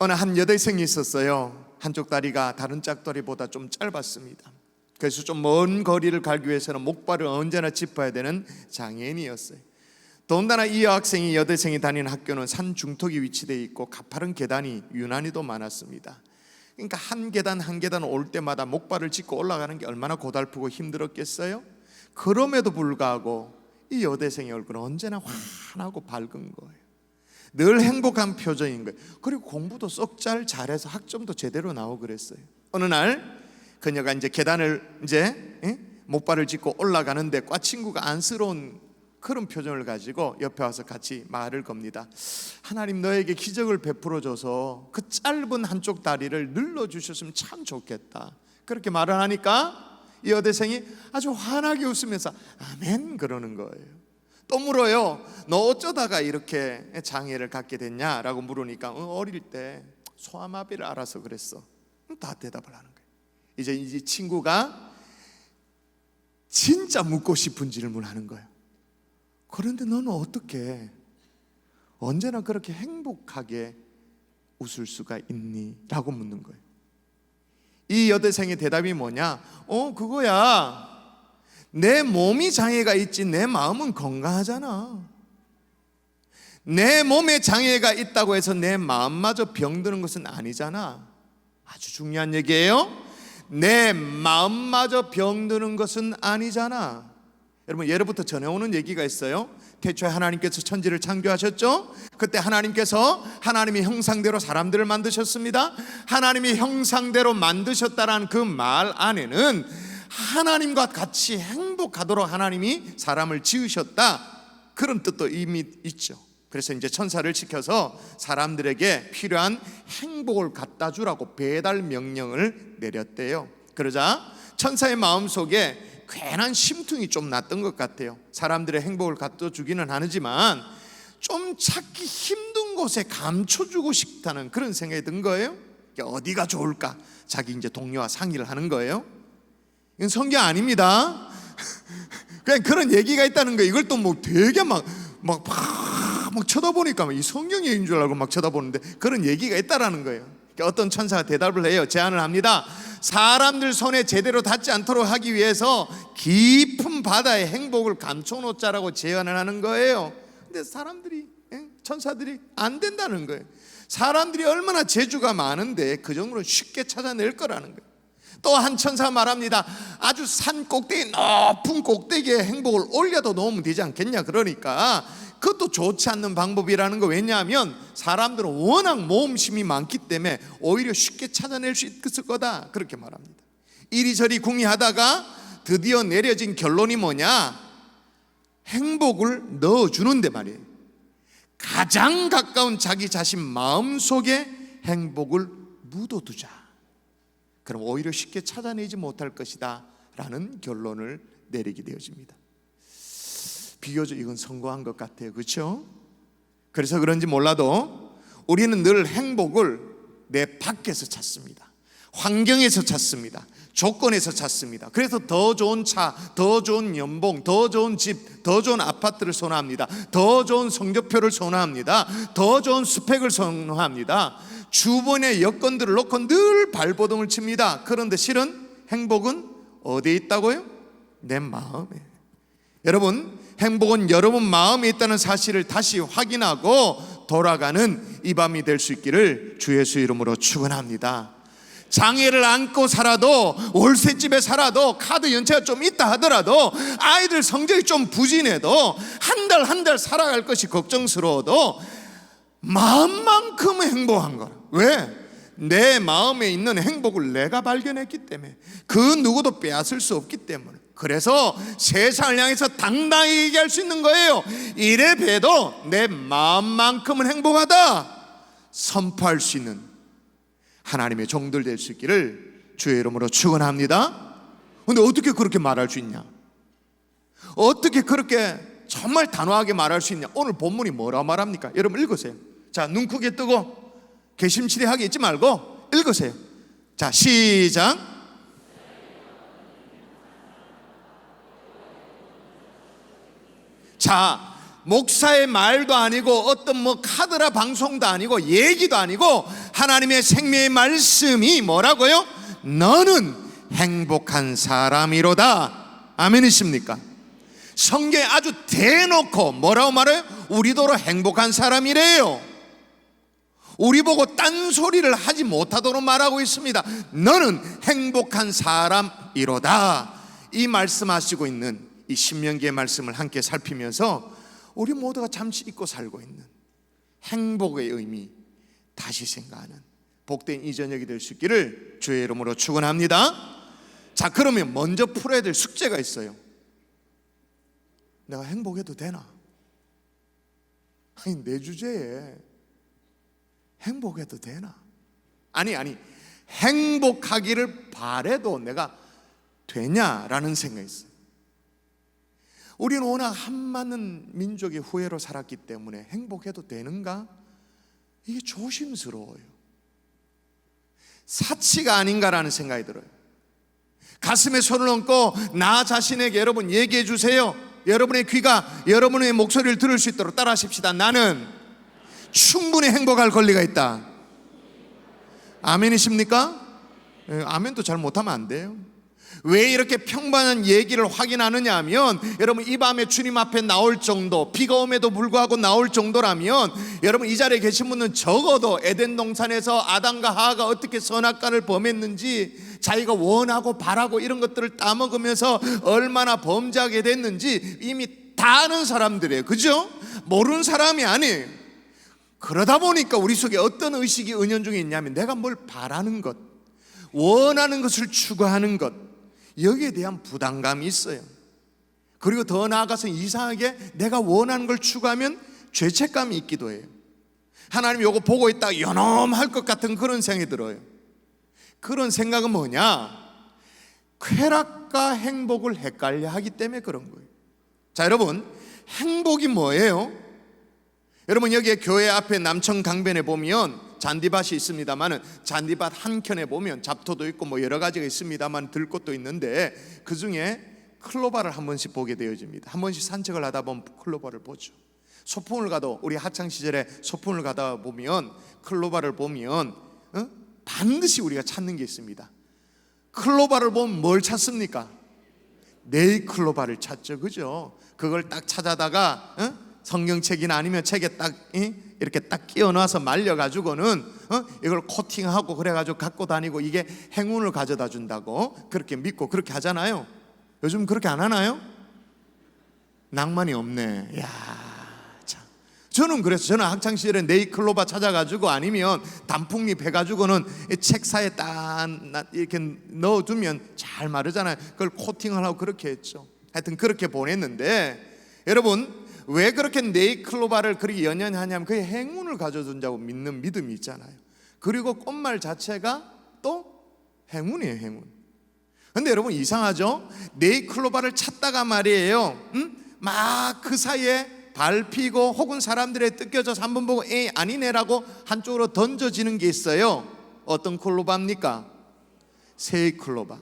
어느 한 여대생이 있었어요. 한쪽 다리가 다른 짝다리보다 좀 짧았습니다. 그래서 좀 먼 거리를 가기 위해서는 목발을 언제나 짚어야 되는 장애인이었어요. 더군다나 이 여학생이 여대생이 다니는 학교는 산 중턱이 위치되어 있고 가파른 계단이 유난히도 많았습니다. 그러니까 한 계단 한 계단 올 때마다 목발을 짚고 올라가는 게 얼마나 고달프고 힘들었겠어요? 그럼에도 불구하고 이 여대생의 얼굴은 언제나 환하고 밝은 거예요. 늘 행복한 표정인 거예요. 그리고 공부도 쏙 잘해서 학점도 제대로 나오고 그랬어요. 어느 날 그녀가 이제 계단을 목발을 짚고 올라가는데 과 친구가 안쓰러운 그런 표정을 가지고 옆에 와서 같이 말을 겁니다. 하나님 너에게 기적을 베풀어줘서 그 짧은 한쪽 다리를 늘려주셨으면 참 좋겠다. 그렇게 말을 하니까 이 여대생이 아주 환하게 웃으면서 아멘 그러는 거예요. 또 물어요. 너 어쩌다가 이렇게 장애를 갖게 됐냐라고 물으니까 어릴 때 소아마비를 알아서 그랬어. 다 대답을 하는 거예요. 이제 이 친구가 진짜 묻고 싶은 질문을 하는 거예요. 그런데 너는 어떻게 언제나 그렇게 행복하게 웃을 수가 있니? 라고 묻는 거예요. 이 여대생의 대답이 뭐냐? 그거야 내 몸이 장애가 있지 내 마음은 건강하잖아. 내 몸에 장애가 있다고 해서 내 마음마저 병드는 것은 아니잖아. 아주 중요한 얘기예요. 내 마음마저 병드는 것은 아니잖아. 여러분 예로부터 전해오는 얘기가 있어요. 태초에 하나님께서 천지를 창조하셨죠. 그때 하나님께서 하나님의 형상대로 사람들을 만드셨습니다. 하나님의 형상대로 만드셨다라는 그 말 안에는 하나님과 같이 행복하도록 하나님이 사람을 지으셨다, 그런 뜻도 이미 있죠. 그래서 이제 천사를 시켜서 사람들에게 필요한 행복을 갖다 주라고 배달 명령을 내렸대요. 그러자 천사의 마음속에 괜한 심퉁이 좀 났던 것 같아요. 사람들의 행복을 갖다 주기는 하지만 좀 찾기 힘든 곳에 감춰주고 싶다는 그런 생각이 든 거예요. 어디가 좋을까? 자기 이제 동료와 상의를 하는 거예요. 이건 성경 아닙니다. 그냥 그런 얘기가 있다는 거예요. 이걸 또 뭐 되게 막 쳐다보니까 이 성경 얘기인 줄 알고 막 쳐다보는데 그런 얘기가 있다라는 거예요. 어떤 천사가 대답을 해요. 제안을 합니다. 사람들 손에 제대로 닿지 않도록 하기 위해서 깊은 바다의 행복을 감춰놓자라고 제안을 하는 거예요. 근데 사람들이, 천사들이 안 된다는 거예요. 사람들이 얼마나 재주가 많은데 그 정도로 쉽게 찾아낼 거라는 거예요. 또 한 천사가 말합니다. 아주 산 꼭대기, 높은 꼭대기에 행복을 올려도 놓으면 되지 않겠냐. 그러니까 그것도 좋지 않는 방법이라는 거. 왜냐하면 사람들은 워낙 모험심이 많기 때문에 오히려 쉽게 찾아낼 수 있을 거다, 그렇게 말합니다. 이리저리 궁리하다가 드디어 내려진 결론이 뭐냐? 행복을 넣어주는데 말이에요. 가장 가까운 자기 자신 마음속에 행복을 묻어두자. 그럼 오히려 쉽게 찾아내지 못할 것이다 라는 결론을 내리게 되어집니다. 비교적 이건 성공한 것 같아요. 그렇죠? 그래서 그런지 몰라도 우리는 늘 행복을 내 밖에서 찾습니다. 환경에서 찾습니다. 조건에서 찾습니다. 그래서 더 좋은 차, 더 좋은 연봉, 더 좋은 집, 더 좋은 아파트를 선호합니다. 더 좋은 성적표를 선호합니다. 더 좋은 스펙을 선호합니다. 주변의 여건들을 놓고 늘 발버둥을 칩니다. 그런데 실은 행복은 어디에 있다고요? 내 마음에. 여러분, 행복은 여러분 마음에 있다는 사실을 다시 확인하고 돌아가는 이 밤이 될 수 있기를 주 예수 이름으로 축원합니다. 장애를 안고 살아도, 월세집에 살아도, 카드 연체가 좀 있다 하더라도, 아이들 성적이 좀 부진해도, 한 달 한 달 살아갈 것이 걱정스러워도 마음만큼은 행복한 거라. 왜? 내 마음에 있는 행복을 내가 발견했기 때문에, 그 누구도 빼앗을 수 없기 때문에. 그래서 세상을 향해서 당당히 얘기할 수 있는 거예요. 이래 봬도 내 마음만큼은 행복하다 선포할 수 있는 하나님의 종들 될 수 있기를 주의 이름으로 축원합니다. 근데 어떻게 그렇게 말할 수 있냐? 어떻게 그렇게 정말 단호하게 말할 수 있냐? 오늘 본문이 뭐라 말합니까? 여러분 읽으세요. 자, 눈 크게 뜨고 개심치레하게 있지 말고 읽으세요. 자, 시작. 자, 목사의 말도 아니고 어떤 뭐 카드라 방송도 아니고 얘기도 아니고 하나님의 생명의 말씀이 뭐라고요? 너는 행복한 사람이로다. 아멘이십니까? 성경에 아주 대놓고 뭐라고 말해요? 우리더러 행복한 사람이래요. 우리 보고 딴소리를 하지 못하도록 말하고 있습니다. 너는 행복한 사람이로다. 이 말씀하시고 있는 이 신명기의 말씀을 함께 살피면서 우리 모두가 잠시 잊고 살고 있는 행복의 의미 다시 생각하는 복된 이 저녁이 될 수 있기를 주의 이름으로 축원합니다. 자, 그러면 먼저 풀어야 될 숙제가 있어요. 내가 행복해도 되나? 아니, 내 주제에 행복해도 되나? 아니 행복하기를 바래도 내가 되냐라는 생각이 있어요. 우리는 워낙 한많은 민족의 후예로 살았기 때문에 행복해도 되는가? 이게 조심스러워요. 사치가 아닌가라는 생각이 들어요. 가슴에 손을 얹고 나 자신에게 여러분 얘기해 주세요. 여러분의 귀가 여러분의 목소리를 들을 수 있도록 따라 하십시다. 나는 충분히 행복할 권리가 있다. 아멘이십니까? 아멘도 잘 못하면 안 돼요. 왜 이렇게 평범한 얘기를 확인하느냐 하면, 여러분 이 밤에 주님 앞에 나올 정도, 비가 오에도 불구하고 나올 정도라면 여러분 이 자리에 계신 분은 적어도 에덴 동산에서 아담과 하와가 어떻게 선악과를 범했는지, 자기가 원하고 바라고 이런 것들을 따먹으면서 얼마나 범죄하게 됐는지 이미 다 아는 사람들이에요. 그죠? 모르는 사람이 아니에요. 그러다 보니까 우리 속에 어떤 의식이 은연중에 있냐면, 내가 뭘 바라는 것, 원하는 것을 추구하는 것, 여기에 대한 부담감이 있어요. 그리고 더 나아가서 이상하게 내가 원하는 걸 추구하면 죄책감이 있기도 해요. 하나님 이거 보고 있다가 연엄할 것 같은 그런 생각이 들어요. 그런 생각은 뭐냐? 쾌락과 행복을 헷갈려 하기 때문에 그런 거예요. 자, 여러분, 행복이 뭐예요? 여러분 여기 교회 앞에 남천 강변에 보면 잔디밭이 있습니다만, 잔디밭 한켠에 보면 잡초도 있고 뭐 여러 가지가 있습니다만 들꽃도 있는데, 그 중에 클로바를 한 번씩 보게 되어집니다. 한 번씩 산책을 하다 보면 클로바를 보죠. 소풍을 가도, 우리 학창 시절에 소풍을 가다 보면 클로바를 보면 반드시 우리가 찾는 게 있습니다. 클로바를 보면 뭘 찾습니까? 네잎클로바를 찾죠. 그죠? 그걸 딱 찾아다가 성경책이나 아니면 책에 딱 이렇게 딱 끼워놔서 말려가지고는 이걸 코팅하고 그래가지고 갖고 다니고, 이게 행운을 가져다 준다고 그렇게 믿고 그렇게 하잖아요. 요즘 그렇게 안 하나요? 낭만이 없네. 야, 참. 저는 그래서 저는 학창 시절에 네잎클로바 찾아가지고 아니면 단풍잎 해가지고는 책사에 딱 이렇게 넣어두면 잘 마르잖아요. 그걸 코팅을 하고 그렇게 했죠. 하여튼 그렇게 보냈는데, 여러분 왜 그렇게 네잎클로바를 그렇게 연연히 하냐면 그게 행운을 가져준다고 믿는 믿음이 있잖아요. 그리고 꽃말 자체가 또 행운이에요, 행운. 근데 여러분 이상하죠? 네잎클로바를 찾다가 말이에요, 막 그 사이에 밟히고 혹은 사람들에 뜯겨져서 한번 보고 에이 아니네라고 한쪽으로 던져지는 게 있어요. 어떤 클로바입니까? 세잎클로바.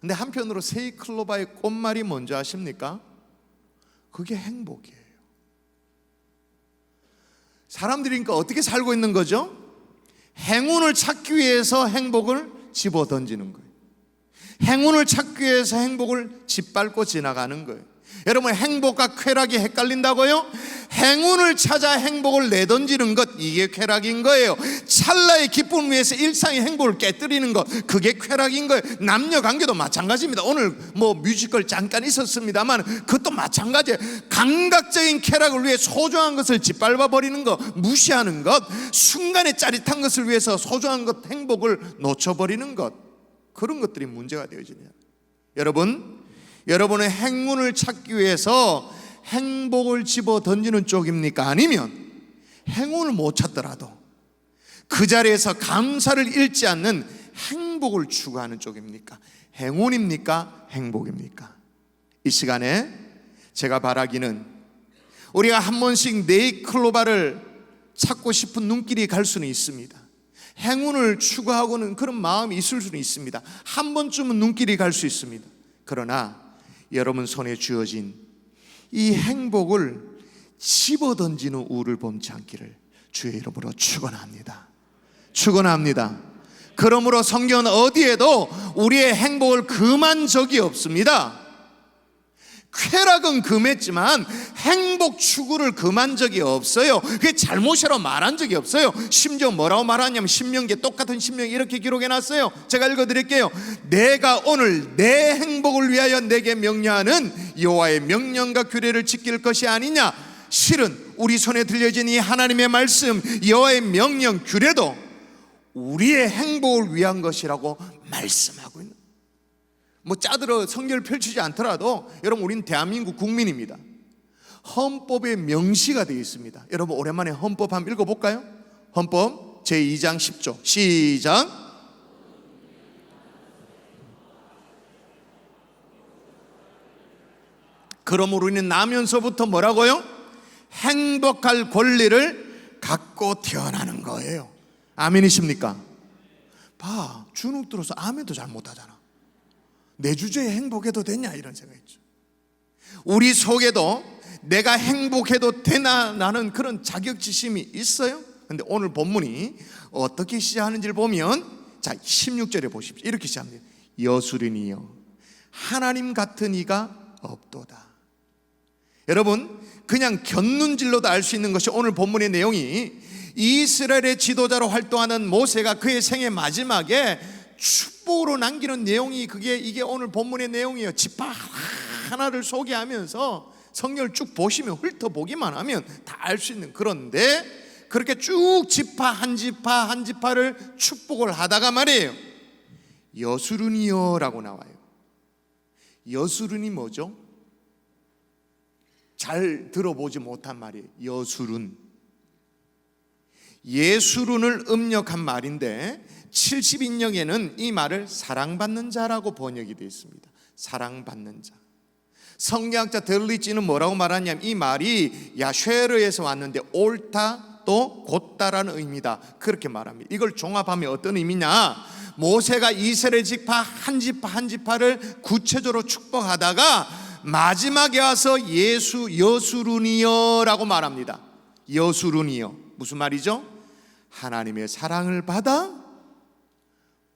근데 한편으로 세잎클로바의 꽃말이 뭔지 아십니까? 그게 행복이에요. 사람들이 그러니까 어떻게 살고 있는 거죠? 행운을 찾기 위해서 행복을 집어 던지는 거예요. 행운을 찾기 위해서 행복을 짓밟고 지나가는 거예요. 여러분 행복과 쾌락이 헷갈린다고요? 행운을 찾아 행복을 내던지는 것, 이게 쾌락인 거예요. 찰나의 기쁨을 위해서 일상의 행복을 깨뜨리는 것, 그게 쾌락인 거예요. 남녀 관계도 마찬가지입니다. 오늘 뭐 뮤지컬 잠깐 있었습니다만 그것도 마찬가지예요. 감각적인 쾌락을 위해 소중한 것을 짓밟아 버리는 것, 무시하는 것, 순간의 짜릿한 것을 위해서 소중한 것, 행복을 놓쳐버리는 것, 그런 것들이 문제가 되어지네요. 여러분의 행운을 찾기 위해서 행복을 집어 던지는 쪽입니까? 아니면 행운을 못 찾더라도 그 자리에서 감사를 잃지 않는 행복을 추구하는 쪽입니까? 행운입니까? 행복입니까? 이 시간에 제가 바라기는, 우리가 한 번씩 네잎클로바를 찾고 싶은 눈길이 갈 수는 있습니다. 행운을 추구하고는 그런 마음이 있을 수는 있습니다. 한 번쯤은 눈길이 갈 수 있습니다. 그러나 여러분 손에 쥐어진 이 행복을 집어던지는 우를 범치 않기를 주의 이름으로 축원합니다. 축원합니다. 그러므로 성경은 어디에도 우리의 행복을 금한 적이 없습니다. 쾌락은 금했지만 행복 추구를 금한 적이 없어요. 그게 잘못이라고 말한 적이 없어요. 심지어 뭐라고 말하냐면 신명기에 똑같은 신명기 이렇게 기록해놨어요. 제가 읽어드릴게요. 내가 오늘 내 행복을 위하여 내게 명령하는 여호와의 명령과 규례를 지킬 것이 아니냐. 실은 우리 손에 들려진 이 하나님의 말씀, 여호와의 명령 규례도 우리의 행복을 위한 것이라고 말씀하고 있는, 뭐 짜들어 성경을 펼치지 않더라도 여러분, 우리는 대한민국 국민입니다. 헌법에 명시가 되어 있습니다. 여러분, 오랜만에 헌법 한번 읽어볼까요? 헌법 제2장 10조 시작. 그러므로 우리는 나면서부터 뭐라고요? 행복할 권리를 갖고 태어나는 거예요. 아멘이십니까? 봐, 주눅 들어서 아멘도 잘 못하잖아. 내 주제에 행복해도 되냐 이런 생각이죠. 우리 속에도 내가 행복해도 되나 나는 그런 자격지심이 있어요. 근데 오늘 본문이 어떻게 시작하는지를 보면, 자 16절에 보십시오. 이렇게 시작합니다. 여수르니여 하나님 같은 이가 없도다. 여러분, 그냥 곁눈질로도 알 수 있는 것이 오늘 본문의 내용이, 이스라엘의 지도자로 활동하는 모세가 그의 생애 마지막에 축복으로 남기는 내용이, 이게 오늘 본문의 내용이에요. 지파 하나를 소개하면서 성경을 쭉 보시면, 훑어보기만 하면 다 알 수 있는, 그런데 그렇게 쭉 지파 한 지파를 축복을 하다가 말이에요, 여수르니여라고 나와요. 여수른이 뭐죠? 잘 들어보지 못한 말이에요. 여수른, 예수른을 음력한 말인데 70인역에는 이 말을 사랑받는 자라고 번역이 되어 있습니다. 사랑받는 자. 성경학자 델리지는 뭐라고 말하냐면, 이 말이 야쉐르에서 왔는데 옳다 또 곧다라는 의미다, 그렇게 말합니다. 이걸 종합하면 어떤 의미냐, 모세가 이스라엘 지파 한 지파를 구체적으로 축복하다가 마지막에 와서 여수르니여라고 말합니다. 여수르니여 무슨 말이죠? 하나님의 사랑을 받아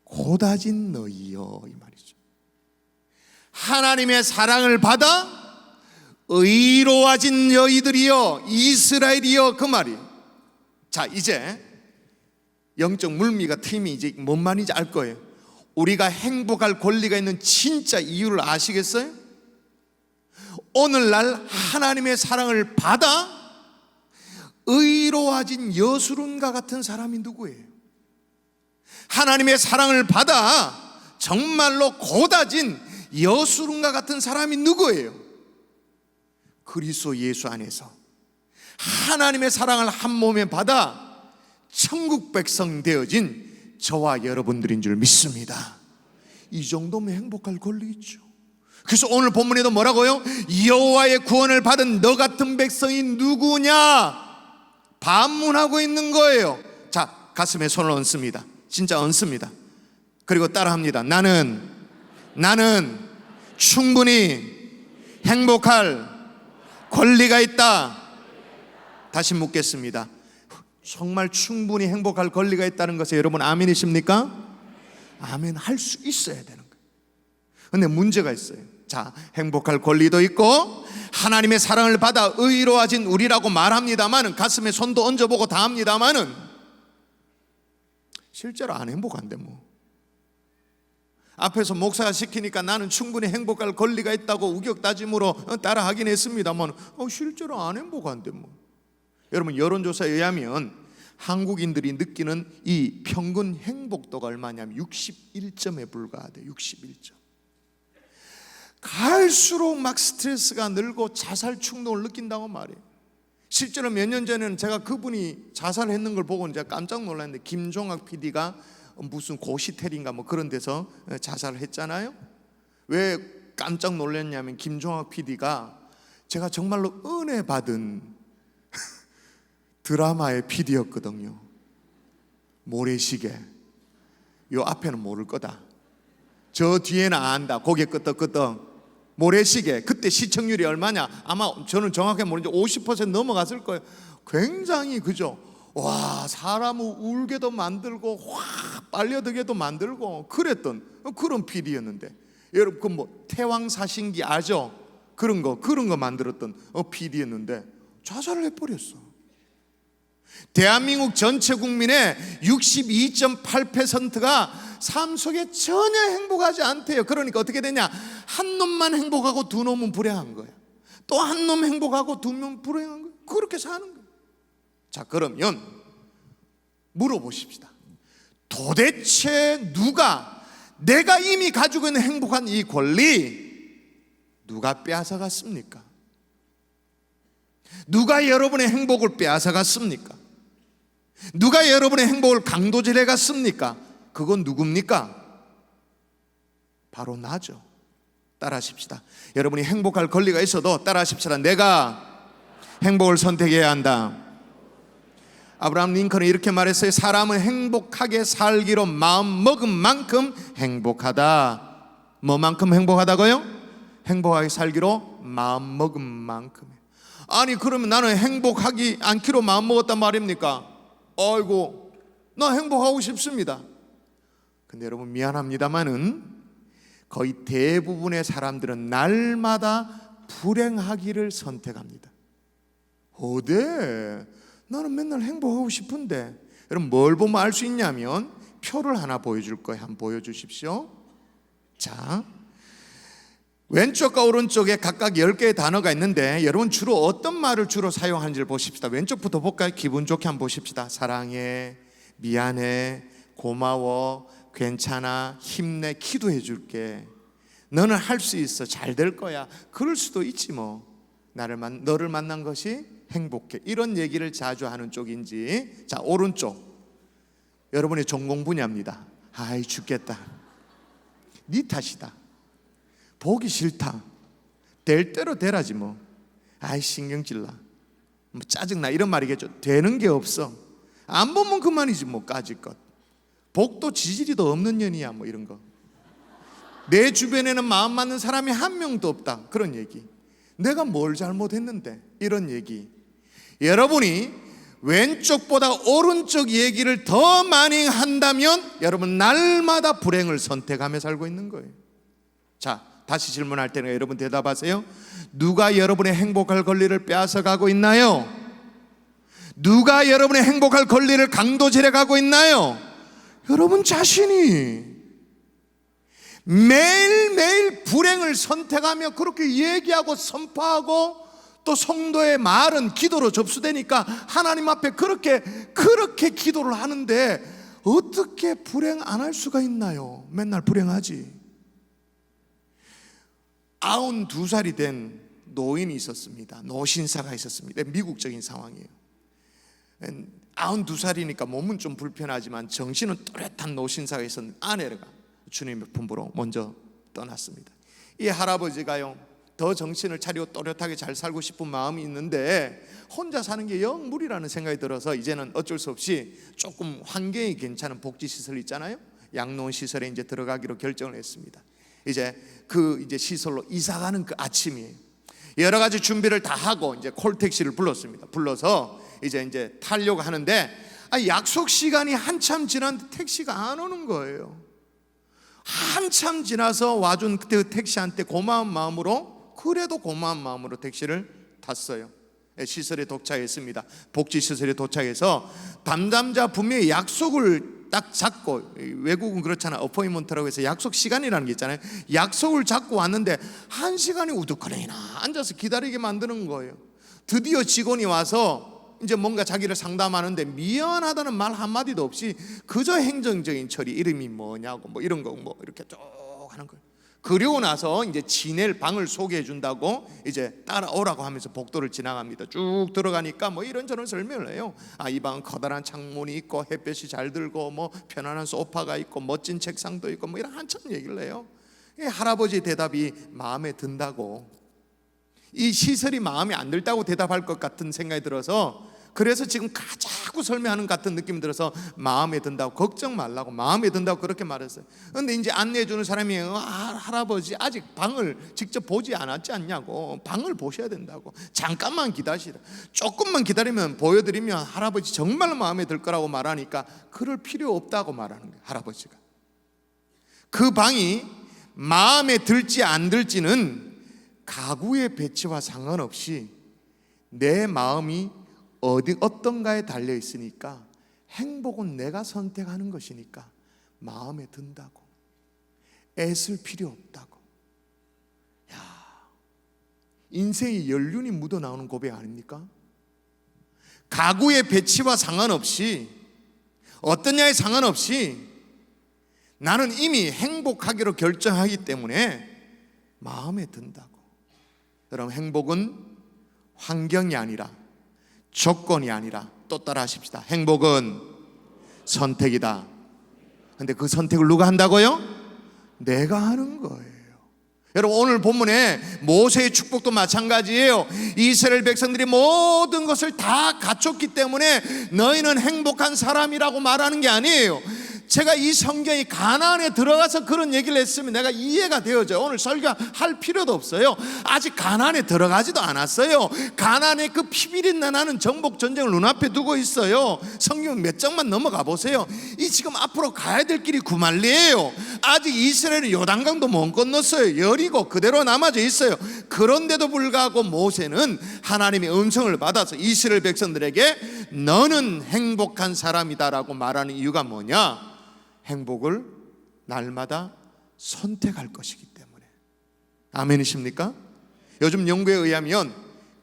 고다진 너희여, 이 말이죠. 하나님의 사랑을 받아 의로워진 너희들이여, 이스라엘이여, 그 말이에요. 자, 이제 영적 물미가 트임이 이제 뭔 말인지 알 거예요. 우리가 행복할 권리가 있는 진짜 이유를 아시겠어요? 오늘날 하나님의 사랑을 받아 의로워진 여수른과 같은 사람이 누구예요? 하나님의 사랑을 받아 정말로 고다진 여수른과 같은 사람이 누구예요? 그리스도 예수 안에서 하나님의 사랑을 한 몸에 받아 천국 백성 되어진 저와 여러분들인 줄 믿습니다. 이 정도면 행복할 권리 있죠. 그래서 오늘 본문에도 뭐라고요? 여호와의 구원을 받은 너 같은 백성이 누구냐? 반문하고 있는 거예요. 자, 가슴에 손을 얹습니다. 진짜 얹습니다. 그리고 따라합니다. 나는 충분히 행복할 권리가 있다. 다시 묻겠습니다. 정말 충분히 행복할 권리가 있다는 것에 여러분 아멘이십니까? 아멘 할 수 있어야 되는 거예요. 근데 문제가 있어요. 자, 행복할 권리도 있고 하나님의 사랑을 받아 의로워진 우리라고 말합니다만은, 가슴에 손도 얹어보고 다 합니다만은 실제로 안 행복한데 뭐. 앞에서 목사가 시키니까 나는 충분히 행복할 권리가 있다고 우격다짐으로 따라하긴 했습니다만 실제로 안 행복한데 뭐. 여러분, 여론조사에 의하면 한국인들이 느끼는 이 평균 행복도가 얼마냐면 61점에 불과하대요. 61점. 갈수록 막 스트레스가 늘고 자살 충동을 느낀다고 말해요. 실제로 몇 년 전에는 제가 그분이 자살했는 걸 보고 제가 깜짝 놀랐는데, 김종학 PD가 무슨 고시텔인가 뭐 그런 데서 자살을 했잖아요. 왜 깜짝 놀랐냐면, 김종학 PD가 제가 정말로 은혜 받은 드라마의 PD였거든요. 모래시계. 요 앞에는 모를 거다, 저 뒤에는 안다, 고개 끄덕끄덕. 모래시계, 그때 시청률이 얼마냐? 아마 저는 정확하게 모르는데 50% 넘어갔을 거예요. 굉장히 그죠? 와, 사람을 울게도 만들고 확 빨려들게도 만들고 그랬던 그런 PD였는데, 여러분 그 뭐 태왕사신기 아죠? 그런 거 만들었던 PD였는데 자살을 해버렸어. 대한민국 전체 국민의 62.8%가 삶 속에 전혀 행복하지 않대요. 그러니까 어떻게 되냐? 한 놈만 행복하고 두 놈은 불행한 거야. 또 한 놈 행복하고 두 놈 불행한 거야. 그렇게 사는 거야. 자, 그러면 물어보십시다. 도대체 누가 내가 이미 가지고 있는 행복한 이 권리 누가 빼앗아갔습니까? 누가 여러분의 행복을 빼앗아갔습니까? 누가 여러분의 행복을 강도질해 갔습니까? 그건 누굽니까? 바로 나죠. 따라하십시다. 여러분이 행복할 권리가 있어도 따라하십시다. 내가 행복을 선택해야 한다. 아브라함 링컨은 이렇게 말했어요. 사람은 행복하게 살기로 마음 먹은 만큼 행복하다. 뭐만큼 행복하다고요? 행복하게 살기로 마음 먹은 만큼. 아니 그러면 나는 행복하지 않기로 마음 먹었단 말입니까? 아이고, 나 행복하고 싶습니다. 근데 여러분 미안합니다만은 거의 대부분의 사람들은 날마다 불행하기를 선택합니다. 어데? 나는 맨날 행복하고 싶은데. 여러분 뭘 보면 알 수 있냐면 표를 하나 보여줄 거예요. 한번 보여주십시오. 자, 왼쪽과 오른쪽에 각각 10개의 단어가 있는데 여러분 주로 어떤 말을 주로 사용하는지를 보십시다. 왼쪽부터 볼까요? 기분 좋게 한번 보십시다. 사랑해, 미안해, 고마워, 괜찮아, 힘내, 기도해 줄게, 너는 할 수 있어, 잘 될 거야. 그럴 수도 있지 뭐. 너를 만난 것이 행복해. 이런 얘기를 자주 하는 쪽인지. 자, 오른쪽 여러분의 전공 분야입니다. 아이 죽겠다, 네 탓이다, 보기 싫다, 될 대로 되라지 뭐, 아이 신경질나, 뭐 짜증나, 이런 말이겠죠. 되는 게 없어, 안 보면 그만이지 뭐, 까짓것 복도 지지리도 없는 년이야 뭐, 이런 거. 내 주변에는 마음 맞는 사람이 한 명도 없다, 그런 얘기. 내가 뭘 잘못했는데, 이런 얘기. 여러분이 왼쪽보다 오른쪽 얘기를 더 많이 한다면 여러분 날마다 불행을 선택하며 살고 있는 거예요. 자, 다시 질문할 때는 여러분 대답하세요. 누가 여러분의 행복할 권리를 빼앗아 가고 있나요? 누가 여러분의 행복할 권리를 강도질해 가고 있나요? 여러분 자신이. 매일매일 불행을 선택하며 그렇게 얘기하고 선포하고, 또 성도의 말은 기도로 접수되니까 하나님 앞에 그렇게 기도를 하는데 어떻게 불행 안 할 수가 있나요? 맨날 불행하지. 92살이 된 노인이 있었습니다. 노신사가 있었습니다. 미국적인 상황이에요. 92살이니까 몸은 좀 불편하지만 정신은 또렷한 노신사가 있었는데 아내가 주님의 품으로 먼저 떠났습니다. 이 할아버지가요, 더 정신을 차리고 또렷하게 잘 살고 싶은 마음이 있는데 혼자 사는 게 영 무리라는 생각이 들어서 이제는 어쩔 수 없이 조금 환경이 괜찮은 복지시설 있잖아요. 양로원 시설에 이제 들어가기로 결정을 했습니다. 이제 그 시설로 이사가는 그 아침이에요. 여러 가지 준비를 다 하고 이제 콜택시를 불렀습니다. 불러서 이제 타려고 하는데 약속 시간이 한참 지났는데 택시가 안 오는 거예요. 한참 지나서 와준 그때 택시한테 고마운 마음으로, 그래도 고마운 마음으로 택시를 탔어요. 시설에 도착했습니다. 복지시설에 도착해서 담당자 분명히 약속을 딱 잡고, 외국은 그렇잖아, 어포인먼트라고 해서 약속 시간이라는 게 있잖아요. 약속을 잡고 왔는데 1시간이 우두커리나 앉아서 기다리게 만드는 거예요. 드디어 직원이 와서 이제 뭔가 자기를 상담하는데 미안하다는 말 한마디도 없이 그저 행정적인 처리, 이름이 뭐냐고 뭐 이런 거 뭐 이렇게 쭉 하는 거예요. 그리고 나서 이제 지낼 방을 소개해 준다고 이제 따라오라고 하면서 복도를 지나갑니다. 쭉 들어가니까 뭐 이런저런 설명을 해요. 이 방은 커다란 창문이 있고 햇볕이 잘 들고 뭐 편안한 소파가 있고 멋진 책상도 있고 뭐 이런 한참 얘기를 해요. 이 할아버지 대답이 마음에 든다고, 이 시설이 마음에 안 들다고 대답할 것 같은 생각이 들어서 그래서 지금 자꾸 설명하는 같은 느낌이 들어서 마음에 든다고, 걱정 말라고, 마음에 든다고 그렇게 말했어요. 그런데 이제 안내해 주는 사람이 할아버지 아직 방을 직접 보지 않았지 않냐고, 방을 보셔야 된다고, 잠깐만 기다리시라, 조금만 기다리면 보여드리면 할아버지 정말 마음에 들 거라고 말하니까 그럴 필요 없다고 말하는 거예요. 할아버지가 그 방이 마음에 들지 안 들지는 가구의 배치와 상관없이 내 마음이 어떤가에 달려 있으니까, 행복은 내가 선택하는 것이니까 마음에 든다고, 애쓸 필요 없다고. 야, 인생의 연륜이 묻어나오는 고백 아닙니까? 가구의 배치와 상관없이, 어떠냐에 상관없이 나는 이미 행복하기로 결정하기 때문에 마음에 든다고. 여러분, 행복은 환경이 아니라, 조건이 아니라, 또 따라 하십시다. 행복은 선택이다. 근데 그 선택을 누가 한다고요? 내가 하는 거예요. 여러분, 오늘 본문에 모세의 축복도 마찬가지예요. 이스라엘 백성들이 모든 것을 다 갖췄기 때문에 너희는 행복한 사람이라고 말하는 게 아니에요. 제가 이 성경이 가나안에 들어가서 그런 얘기를 했으면 내가 이해가 되어져요. 오늘 설교할 필요도 없어요. 아직 가나안에 들어가지도 않았어요. 가나안의 그 피비린 나는 정복 전쟁을 눈앞에 두고 있어요. 성경 몇 장만 넘어가 보세요. 이 지금 앞으로 가야 될 길이 구말리예요. 아직 이스라엘은 요단강도 못 건넜어요. 여리고 그대로 남아져 있어요. 그런데도 불구하고 모세는 하나님의 음성을 받아서 이스라엘 백성들에게 너는 행복한 사람이다라고 말하는 이유가 뭐냐? 행복을 날마다 선택할 것이기 때문에. 아멘이십니까? 요즘 연구에 의하면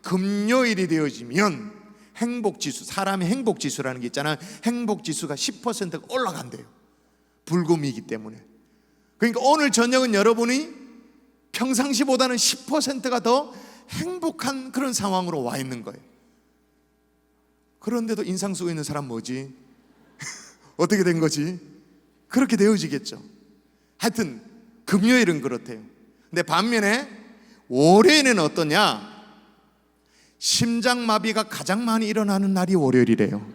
금요일이 되어지면 행복지수, 사람의 행복지수라는 게 있잖아요. 행복지수가 10%가 올라간대요. 불금이기 때문에. 그러니까 오늘 저녁은 여러분이 평상시보다는 10%가 더 행복한 그런 상황으로 와 있는 거예요. 그런데도 인상 쓰고 있는 사람 뭐지? 어떻게 된 거지? 그렇게 되어지겠죠. 하여튼 금요일은 그렇대요. 근데 반면에 월요일은 어떠냐? 심장마비가 가장 많이 일어나는 날이 월요일이래요.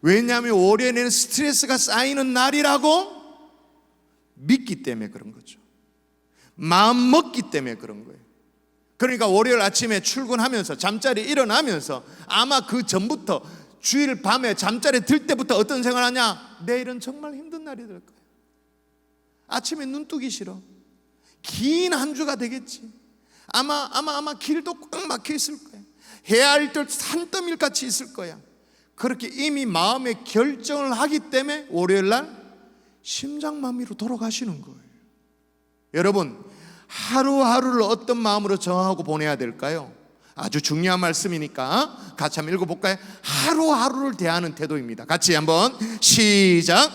왜냐하면 월요일에는 스트레스가 쌓이는 날이라고 믿기 때문에 그런 거죠. 마음 먹기 때문에 그런 거예요. 그러니까 월요일 아침에 출근하면서 잠자리 일어나면서 아마 그 전부터 주일 밤에 잠자리 들 때부터 어떤 생각을 하냐? 내일은 정말 힘든 날이 될 거야. 아침에 눈 뜨기 싫어. 긴 한 주가 되겠지. 아마 길도 꽉 막혀 있을 거야. 해야 할 때 산더미일 같이 있을 거야. 그렇게 이미 마음에 결정을 하기 때문에 월요일 날 심장마비로 돌아가시는 거예요. 여러분, 하루하루를 어떤 마음으로 정하고 보내야 될까요? 아주 중요한 말씀이니까 같이 한번 읽어볼까요? 하루하루를 대하는 태도입니다. 같이 한번 시작.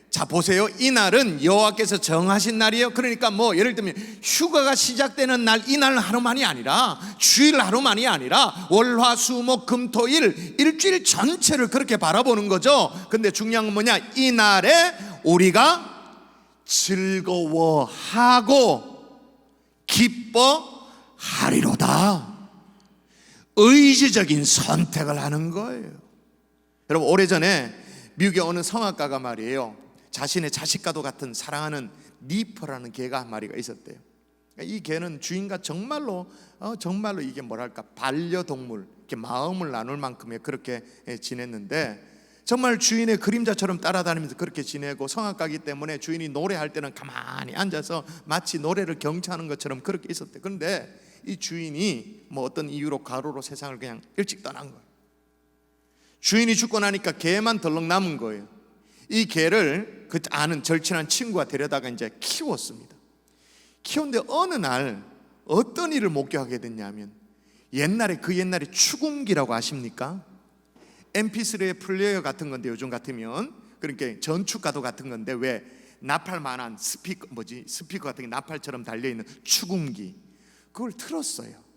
자 보세요. 이날은 여호와께서 정하신 날이에요. 그러니까 뭐 예를 들면 휴가가 시작되는 날, 이날 하루만이 아니라, 주일 하루만이 아니라 월화수목금토일 일주일 전체를 그렇게 바라보는 거죠. 근데 중요한 건 뭐냐? 이날에 우리가 즐거워하고 기뻐하리로다. 의지적인 선택을 하는 거예요. 여러분, 오래전에 미국의 어느 성악가가 말이에요, 자신의 자식과도 같은 사랑하는 니퍼라는 개가 한 마리가 있었대요. 이 개는 주인과 정말로 이게 뭐랄까, 반려동물, 이렇게 마음을 나눌 만큼의 그렇게 지냈는데, 정말 주인의 그림자처럼 따라다니면서 그렇게 지내고, 성악가이기 때문에 주인이 노래할 때는 가만히 앉아서 마치 노래를 경청하는 것처럼 그렇게 있었대요. 그런데 이 주인이 뭐 어떤 이유로 가로로 세상을 그냥 일찍 떠난 거예요. 주인이 죽고 나니까 개만 덜렁 남은 거예요. 이 개를 그 아는 절친한 친구가 데려다가 이제 키웠습니다. 키웠는데 어느 날 어떤 일을 목격하게 됐냐면, 옛날에 추궁기라고 아십니까? MP3의 플레이어 같은 건데, 요즘 같으면 그러니까 전축가도 같은 건데, 왜 나팔만한 스피커 같은 게 나팔처럼 달려있는 추궁기, 그걸 틀었어요.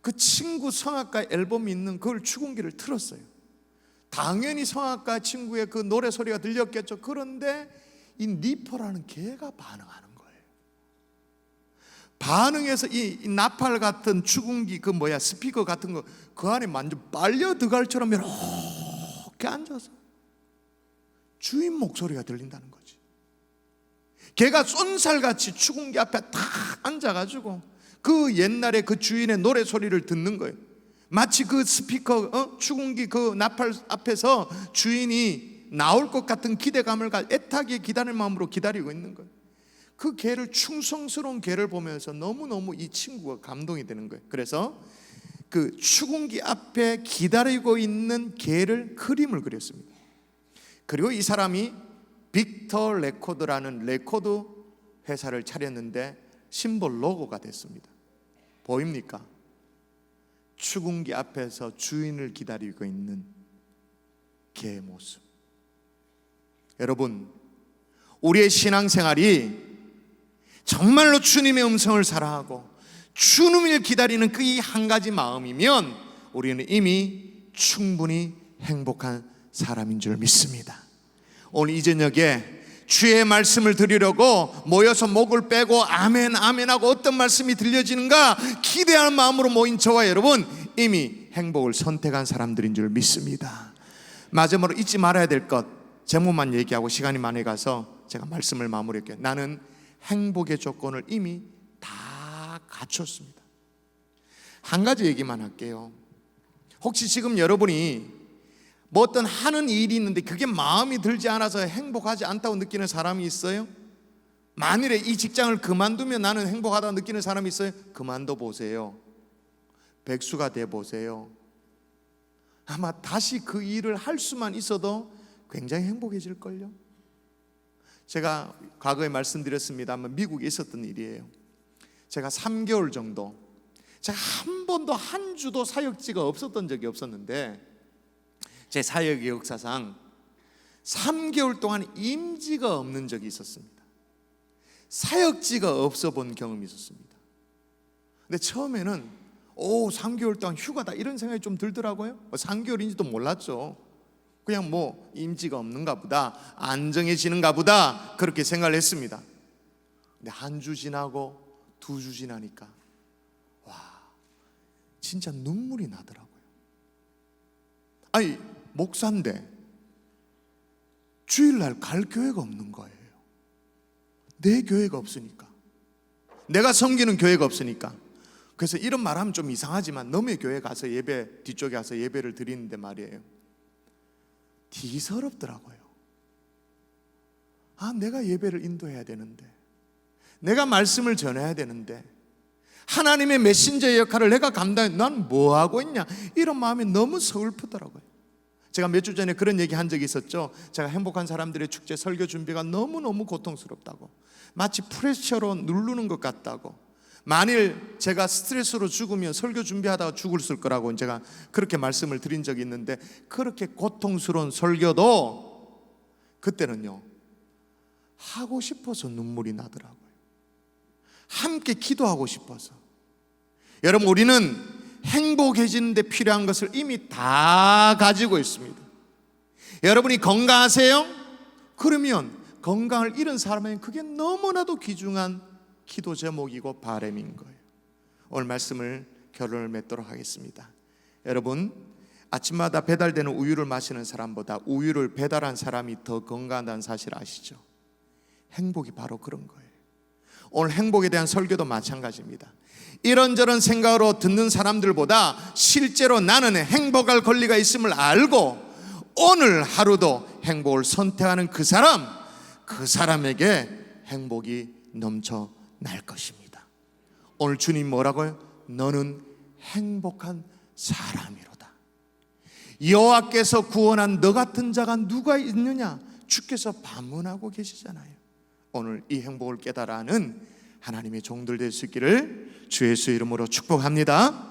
그 친구 성악가 앨범이 있는 그걸 추궁기를 틀었어요. 당연히 성악가 친구의 그 노래 소리가 들렸겠죠. 그런데 이 니퍼라는 개가 반응하는 거예요. 반응해서 이 나팔 같은 죽은기 스피커 같은 거 그 안에 완전 빨려 들어갈처럼 이렇게 앉아서 주인 목소리가 들린다는 거지. 걔가 쏜살같이 죽은기 앞에 탁 앉아가지고 그 옛날에 그 주인의 노래 소리를 듣는 거예요. 마치 그 스피커 죽은기 그 나팔 앞에서 주인이 나올 것 같은 기대감을 애타게 기다릴 마음으로 기다리고 있는 거예요. 그 개를, 충성스러운 개를 보면서 너무너무 이 친구가 감동이 되는 거예요. 그래서 그 죽은기 앞에 기다리고 있는 개를 그림을 그렸습니다. 그리고 이 사람이 빅터 레코드라는 레코드 회사를 차렸는데 심볼 로고가 됐습니다. 보입니까? 죽은기 앞에서 주인을 기다리고 있는 개의 모습. 여러분, 우리의 신앙생활이 정말로 주님의 음성을 사랑하고 주님을 기다리는 그 이 한 가지 마음이면 우리는 이미 충분히 행복한 사람인 줄 믿습니다. 오늘 이 저녁에 주의 말씀을 드리려고 모여서 목을 빼고 아멘 아멘 하고 어떤 말씀이 들려지는가 기대하는 마음으로 모인 저와 여러분, 이미 행복을 선택한 사람들인 줄 믿습니다. 마지막으로 잊지 말아야 될 것, 제목만 얘기하고 시간이 많이 가서 제가 말씀을 마무리할게요. 나는 행복의 조건을 이미 다 갖췄습니다. 한 가지 얘기만 할게요. 혹시 지금 여러분이 뭐 어떤 하는 일이 있는데 그게 마음이 들지 않아서 행복하지 않다고 느끼는 사람이 있어요? 만일에 이 직장을 그만두면 나는 행복하다고 느끼는 사람이 있어요? 그만둬 보세요. 백수가 돼 보세요. 아마 다시 그 일을 할 수만 있어도 굉장히 행복해질걸요. 제가 과거에 말씀드렸습니다만 미국에 있었던 일이에요. 제가 3개월 정도, 제가 한 번도 한 주도 사역지가 없었던 적이 없었는데 제 사역의 역사상 3개월 동안 임지가 없는 적이 있었습니다. 사역지가 없어 본 경험이 있었습니다. 근데 처음에는 3개월 동안 휴가다 이런 생각이 좀 들더라고요. 3개월인지도 몰랐죠. 그냥 임지가 없는가 보다, 안정해지는가 보다 그렇게 생각을 했습니다. 근데 한 주 지나고 2주 지나니까 와, 진짜 눈물이 나더라고요. 아니, 목사인데 주일날 갈 교회가 없는 거예요. 내 교회가 없으니까, 내가 섬기는 교회가 없으니까. 그래서 이런 말하면 좀 이상하지만 남의 교회 가서 예배, 뒤쪽에 가서 예배를 드리는데 말이에요, 디서럽더라고요. 내가 예배를 인도해야 되는데, 내가 말씀을 전해야 되는데, 하나님의 메신저의 역할을 내가 감당해, 난 뭐하고 있냐, 이런 마음이 너무 서글프더라고요. 제가 몇 주 전에 그런 얘기 한 적이 있었죠. 제가 행복한 사람들의 축제 설교 준비가 너무너무 고통스럽다고, 마치 프레셔로 누르는 것 같다고, 만일 제가 스트레스로 죽으면 설교 준비하다가 죽을 거라고 제가 그렇게 말씀을 드린 적이 있는데, 그렇게 고통스러운 설교도 그때는요 하고 싶어서 눈물이 나더라고요. 함께 기도하고 싶어서. 여러분, 우리는 행복해지는 데 필요한 것을 이미 다 가지고 있습니다. 여러분이 건강하세요? 그러면 건강을 잃은 사람에게 그게 너무나도 귀중한 기도 제목이고 바람인 거예요. 오늘 말씀을 결론을 맺도록 하겠습니다. 여러분, 아침마다 배달되는 우유를 마시는 사람보다 우유를 배달한 사람이 더 건강하다는 사실 아시죠? 행복이 바로 그런 거예요. 오늘 행복에 대한 설교도 마찬가지입니다. 이런저런 생각으로 듣는 사람들보다 실제로 나는 행복할 권리가 있음을 알고 오늘 하루도 행복을 선택하는 그 사람에게 행복이 넘쳐날 것입니다. 오늘 주님 뭐라고요? 너는 행복한 사람이로다. 여호와께서 구원한 너 같은 자가 누가 있느냐? 주께서 반문하고 계시잖아요. 오늘 이 행복을 깨달아 하는 하나님의 종들 될 수 있기를 주 예수의 이름으로 축복합니다.